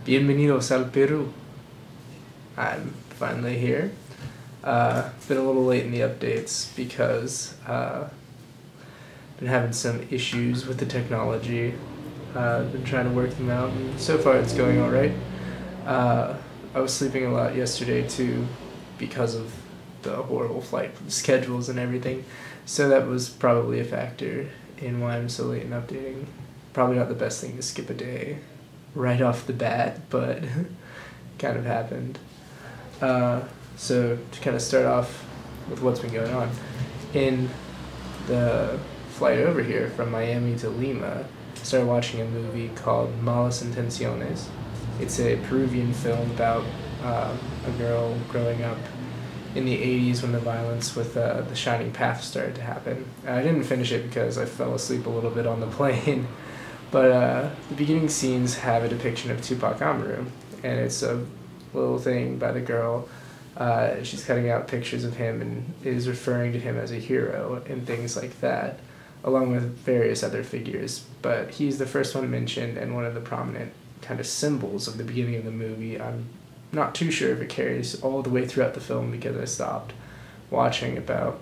Bienvenidos al Peru. I'm finally here. Been a little late in the updates because been having some issues with the technology. Been trying to work them out, and so far it's going all right. I was sleeping a lot yesterday too because of the horrible flight schedules and everything, so that was probably a factor in why I'm so late in updating. Probably not the best thing to skip a day right off the bat, but kind of happened. So to kind of start off with what's been going on, in the flight over here from Miami to Lima, I started watching a movie called Malas Intenciones. It's a Peruvian film about a girl growing up in the 80s when the violence with the Shining Path started to happen. I didn't finish it because I fell asleep a little bit on the plane, but the beginning scenes have a depiction of Tupac Amaru, and it's a little thing by the girl. She's cutting out pictures of him and is referring to him as a hero and things like that, along with various other figures. But he's the first one mentioned and one of the prominent kind of symbols of the beginning of the movie. I'm not too sure if it carries all the way throughout the film because I stopped watching about,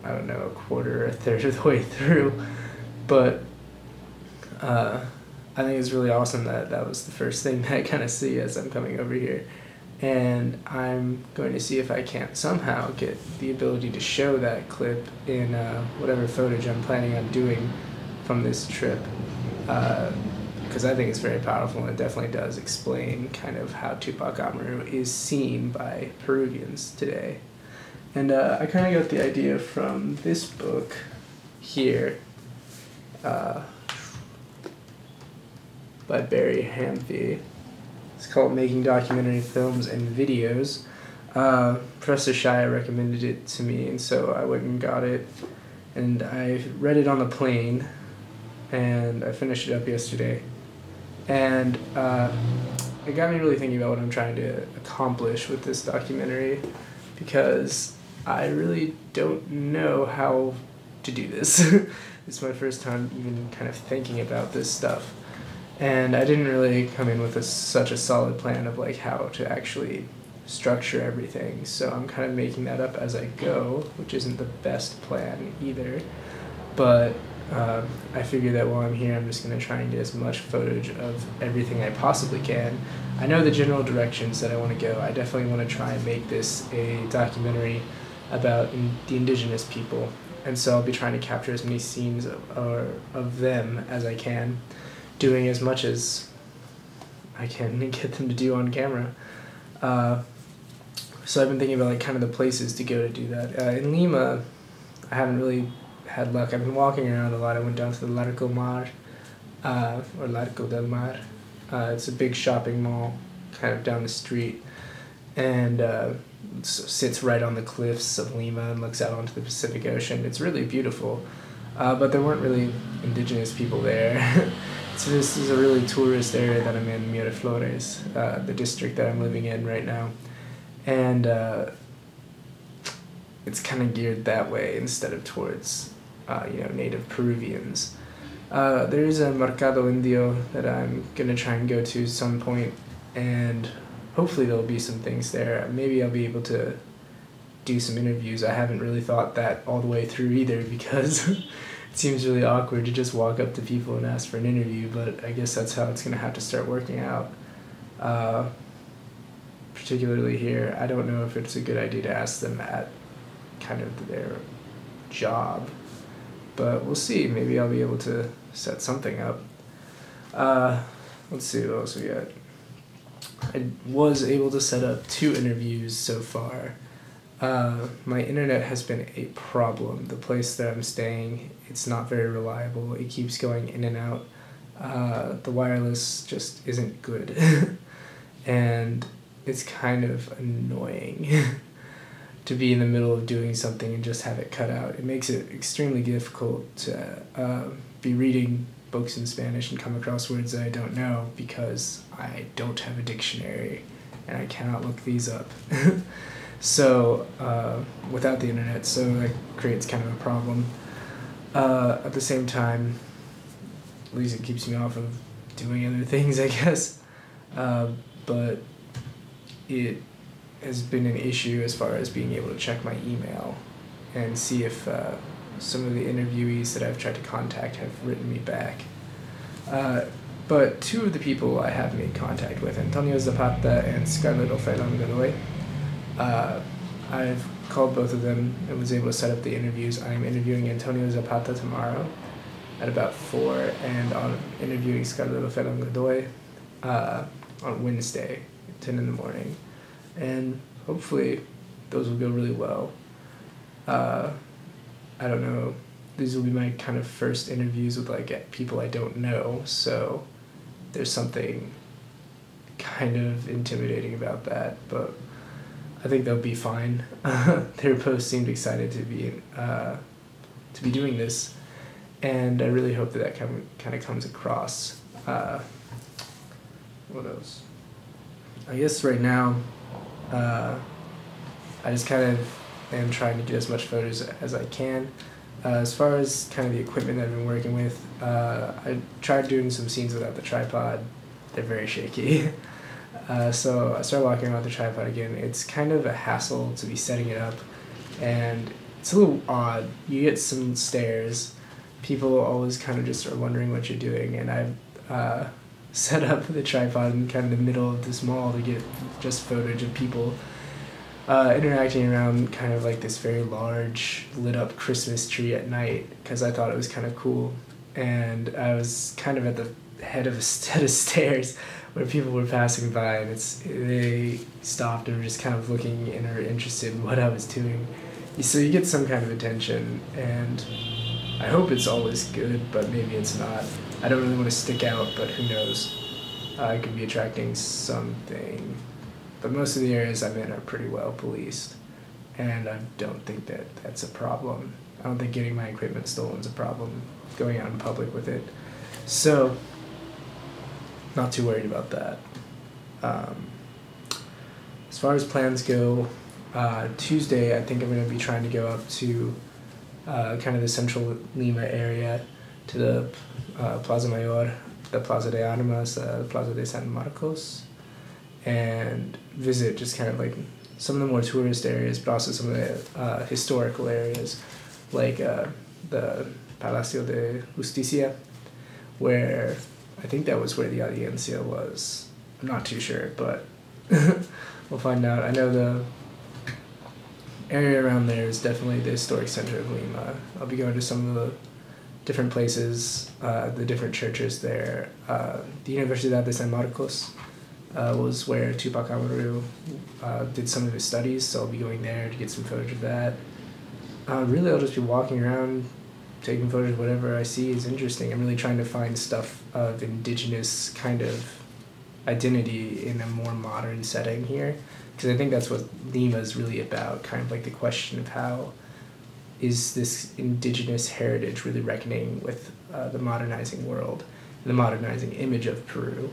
I don't know, a quarter or a third of the way through. But I think it's really awesome that that was the first thing that I kind of see as I'm coming over here. And I'm going to see if I can't somehow get the ability to show that clip in whatever footage I'm planning on doing from this trip. Because I think it's very powerful, and it definitely does explain kind of how Tupac Amaru is seen by Peruvians today. And I kind of got the idea from this book here, by Barry Hamphie. It's called Making Documentary Films and Videos. Professor Shia recommended it to me, and so I went and got it. And I read it on the plane, and I finished it up yesterday. And it got me really thinking about what I'm trying to accomplish with this documentary, because I really don't know how to do this. It's my first time even kind of thinking about this stuff. And I didn't really come in with such a solid plan of like how to actually structure everything. So I'm kind of making that up as I go, which isn't the best plan either. But I figure that while I'm here, I'm just going to try and get as much footage of everything I possibly can. I know the general directions that I want to go. I definitely want to try and make this a documentary about the indigenous people. And so I'll be trying to capture as many scenes of them as I can, doing as much as I can get them to do on camera. So I've been thinking about like kind of the places to go to do that. In Lima, I haven't really had luck. I've been walking around a lot. I went down to the Larco Mar, or Larco del Mar. It's a big shopping mall kind of down the street, and sits right on the cliffs of Lima and looks out onto the Pacific Ocean. It's really beautiful, but there weren't really indigenous people there. So this is a really tourist area that I'm in, Miraflores, the district that I'm living in right now. And it's kind of geared that way instead of towards, native Peruvians. There is a Mercado Indio that I'm going to try and go to some point, and hopefully there'll be some things there. Maybe I'll be able to do some interviews. I haven't really thought that all the way through either, because it seems really awkward to just walk up to people and ask for an interview, but I guess that's how it's going to have to start working out. Particularly here, I don't know if it's a good idea to ask them at kind of their job, but we'll see. Maybe I'll be able to set something up. Let's see what else we got. I was able to set up 2 interviews so far. My internet has been a problem. The place that I'm staying, it's not very reliable. It keeps going in and out. The wireless just isn't good. And it's kind of annoying to be in the middle of doing something and just have it cut out. It makes it extremely difficult to be reading books in Spanish and come across words that I don't know, because I don't have a dictionary and I cannot look these up. So, without the internet, so that creates kind of a problem. At the same time, at least it keeps me off of doing other things, I guess. but it has been an issue as far as being able to check my email and see if some of the interviewees that I've tried to contact have written me back. But two of the people I have made contact with, Antonio Zapata and Scarlett Ofelang-Godoy, I've called both of them and was able to set up the interviews. I'm interviewing Antonio Zapata tomorrow at about 4, and I'm interviewing Scarlett Ofelang-Godoy on Wednesday, 10 in the morning. And hopefully those will go really well. I don't know, these will be my kind of first interviews with like people I don't know, so there's something kind of intimidating about that, but I think they'll be fine. Their posts seemed excited to be doing this, and I really hope that kind of comes across. What else? I guess right now, I just kind of am trying to get as much photos as I can. As far as kind of the equipment that I've been working with, I tried doing some scenes without the tripod. They're very shaky. So I started walking around with the tripod again. It's kind of a hassle to be setting it up, and it's a little odd. You get some stares. People always kind of just are wondering what you're doing, and I've set up the tripod in kind of the middle of this mall to get just footage of people interacting around kind of like this very large lit up Christmas tree at night, because I thought it was kind of cool. And I was kind of at the head of a set of stairs where people were passing by, and they stopped and were just kind of looking and are interested in what I was doing. So you get some kind of attention, and I hope it's always good, but maybe it's not. I don't really want to stick out, but who knows? I could be attracting something. But most of the areas I'm in are pretty well policed, and I don't think that that's a problem. I don't think getting my equipment stolen is a problem, going out in public with it. So, not too worried about that. As far as plans go, Tuesday I think I'm going to be trying to go up to kind of the central Lima area, to the Plaza Mayor, the Plaza de Armas, Plaza de San Marcos, and visit just kind of like some of the more tourist areas, but also some of the historical areas, like the Palacio de Justicia, where I think that was where the Audiencia was. I'm not too sure, but we'll find out. I know the area around there is definitely the historic center of Lima. I'll be going to some of the different places, the different churches there. The Universidad de San Marcos was where Tupac Amaru did some of his studies, so I'll be going there to get some footage of that. Really, I'll just be walking around, taking footage of whatever I see is interesting. I'm really trying to find stuff of indigenous kind of identity in a more modern setting here, because I think that's what Lima is really about, kind of like the question of how is this indigenous heritage really reckoning with the modernizing world, the modernizing image of Peru.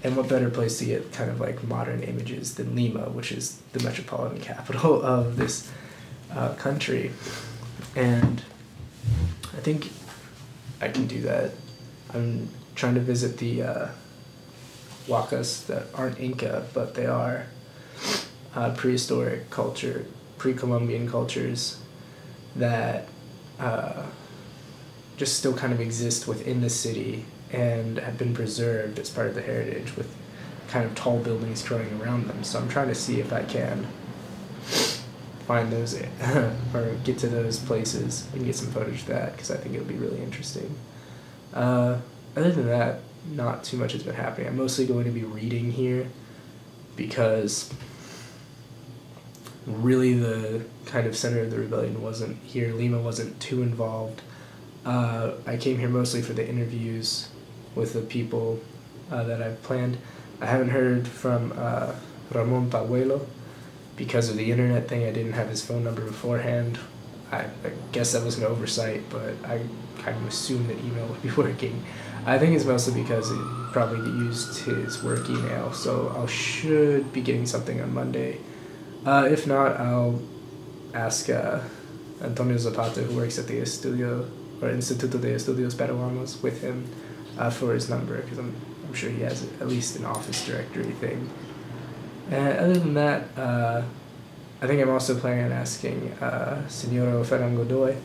And what better place to get kind of like modern images than Lima, which is the metropolitan capital of this country. And I think I can do that. I'm trying to visit the Huacas that aren't Inca, but they are prehistoric culture, pre-Columbian cultures that just still kind of exist within the city and have been preserved as part of the heritage, with kind of tall buildings growing around them. So I'm trying to see if I can find those or get to those places and get some footage of that, because I think it'll be really interesting. Other than that, not too much has been happening. I'm mostly going to be reading here, because really the kind of center of the rebellion wasn't here. Lima wasn't too involved. I came here mostly for the interviews with the people that I've planned. I haven't heard from Ramon Pahuelo because of the internet thing. I didn't have his phone number beforehand. I guess that was an oversight, but I kind of assumed that email would be working. I think it's mostly because he probably used his work email, so I should be getting something on Monday. If not, I'll ask Antonio Zapata, who works at the Instituto de Estudios Peruanos, with him for his number, because I'm I'm sure he has at least an Office directory thing. And other than that, I think I'm also planning on asking Senora Ferran Godoy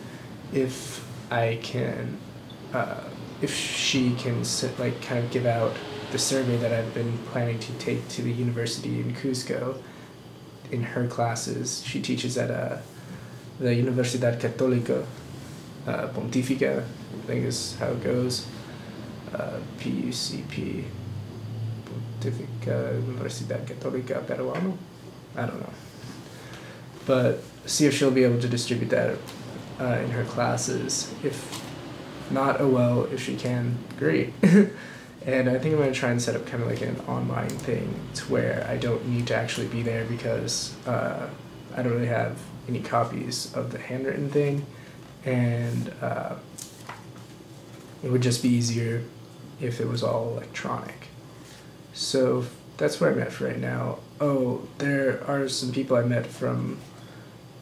if I can, if she can like kind of give out the survey that I've been planning to take to the university in Cusco in her classes. She teaches at the Universidad Católica Pontificia, I think is how it goes. PUCP, Pontificia Universidad Católica Peruano. I don't know. But see if she'll be able to distribute that in her classes. If not, oh well. If she can, great. And I think I'm going to try and set up kind of like an online thing to where I don't need to actually be there because I don't really have any copies of the handwritten thing, and it would just be easier if it was all electronic. So that's where I'm at for right now. Oh, there are some people I met from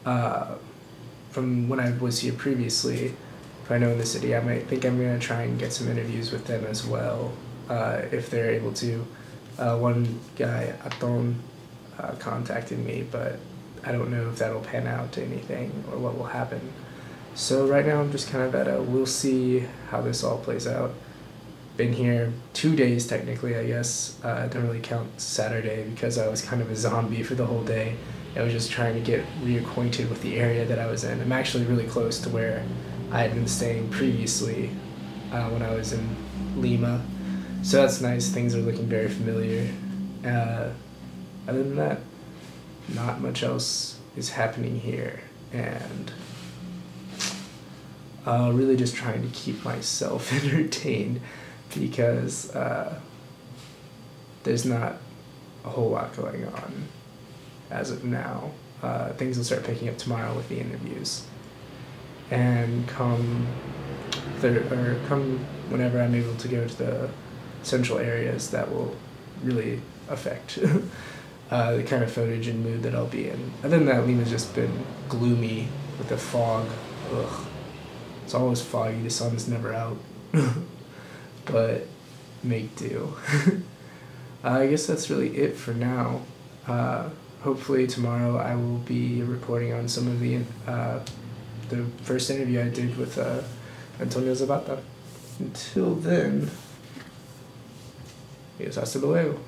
when I was here previously. If I know in the city, I might think I'm going to try and get some interviews with them as well, if they're able to. One guy, Aton, contacted me, but I don't know if that'll pan out to anything or what will happen. So right now I'm just kind of at a we'll see how this all plays out. Been here 2 days technically, I guess. I don't really count Saturday because I was kind of a zombie for the whole day. I was just trying to get reacquainted with the area that I was in. I'm actually really close to where I had been staying previously when I was in Lima. So that's nice. Things are looking very familiar. Other than that, not much else is happening here. And really just trying to keep myself entertained because there's not a whole lot going on as of now. Things will start picking up tomorrow with the interviews. And come whenever I'm able to go to the central areas, that will really affect the kind of footage and mood that I'll be in. Other than that, Lima's just been gloomy with the fog. Ugh. It's always foggy, the sun's never out. But make do. I guess that's really it for now. Hopefully tomorrow I will be reporting on some of the first interview I did with Antonio Zapata. Until then, hasta luego.